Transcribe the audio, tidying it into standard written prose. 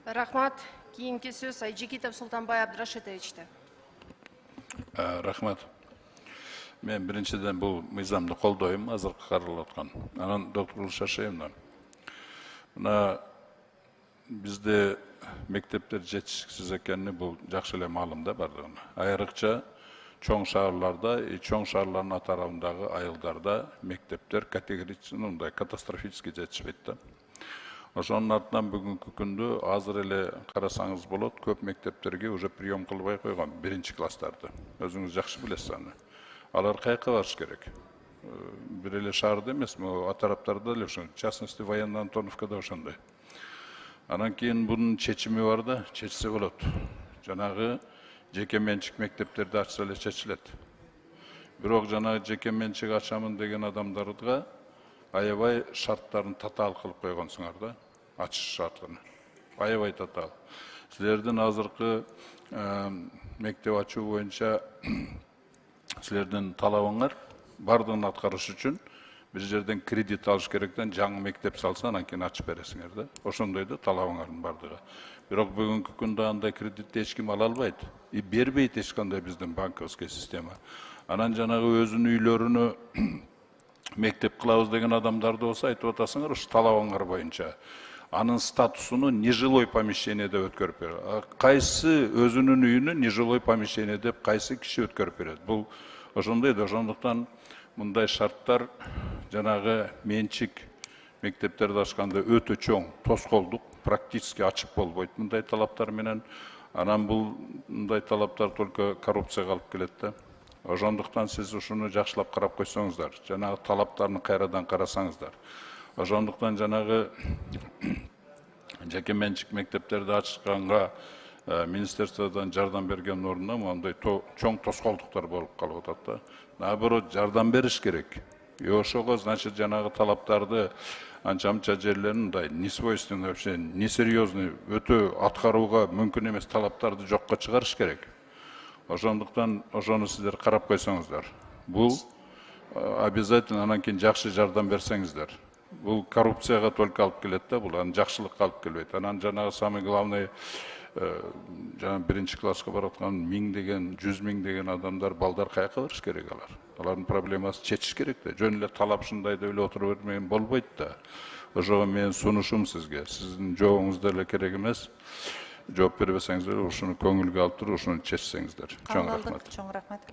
Рахмат. Кийинки сөз Айжекитов Султанбай Абдрашитовичте. Рахмат. Мен биринчиден бул мыйзамды колдойм, азыркы каралып аткан. Анан доктор Гүлшашевна. Мына бизде мектептер жетишиксиз экени бул жакшы эле маалым да бардыгына. Айрыкча чоң шаарларда, чоң шаарлардын атарабындагы айылдарда мектептер категорически, мындай катастрофически жетишпейт да. Ошонун артынан бүгүнкү күндө азыр эле карасаңыз болот, көп мектептерге уже прием кылбай койгон биринчи класстарды. Өзүңүз жакшы билесиз аны. Алар каяка барыш керек? Бир эле шаарда эмес, атараптарда эле ошо, в частности, военный Антоновкада ошондой. Анан кийин бунун чечими бар да, чечсе болот. Жанагы жеке менчик мектептерди ачса эле чечилет. Бирок жанагы жеке менчик ачамын деген адамдарга аябай шарттарын татаал кылып койгонсуңар да, ачыш шартын. Аябай татаал. Силердин азыркы мектеп ачуу боюнча силердин талабыңар бардыгын аткарыш үчүн бир жерден кредит алыш керектен жаңы мектеп салса, анан кийин ачып бересиңер да. Ошондой да талабыңардын бардыгы. Бирок бүгүнкү күндө андай кредитти эч ким ала албайт. И бербейт эч кандай биздин банковский система. Анан жанагы өзүнүн үйлөрүнө мектеп кылабыз деген адамдарды болсо айтып атасыңар, ушу талабыңар боюнча. Анын статусуну нежилой помещение деп өткөрүп берет. Кайсы өзүнүн үйүнө нежилой помещение деп кайсы киши өткөрүп берет? Бул ошондой да, ошондуктан мындай шарттар жанагы менчик мектептерди ачканда өтө чоң, тоскоолдук, практически ачып болбойт мындай талаптар менен. Анан бул мындай талаптар только коррупцияга алып келет да. Ошондуктан сиз ушуну жакшылап карап койсоңуздар, жанагы талаптарын кайрадан карасаңыздар. Ошондуктан жанагы жеке менчик мектептерди ачканга министерстводон жардам берген ордуна мындай чоң тоскоолдуктар болуп калып атат да. Наоборот, жардам бериш керек. И ошого, значит, жанагы талаптарды анча-мынча жерлерин мындай несвойственный, вообще несерьезный, өтө аткарууга мүмкүн эмес талаптарды жокко чыгарыш керек. Ошондуктан ошону сиздер карап койсоңуздар. Бул обязательно анан кийин жакшы жардам берсеңиздер. Бул коррупцияга только алып келет да, бул анан жакшылыкка алып келбейт. Анан жанагы самый главный жана биринчи класска бараткан 1000 деген, 100 000 деген адамдар, балдар каяка барыш керек алар? Алардын проблемасын чечиш керек да. Жөн эле талап ушундай деп эле отура бермеген болбойт да. Ошого менин сунушум сизге. Сиздин жообуңуз деле керек эмес. Жооп бербесеңиздер, ушуну көңүлгө алып туруп, ушуну чечсеңиздер. Чоң рахмат. Чоң рахмат.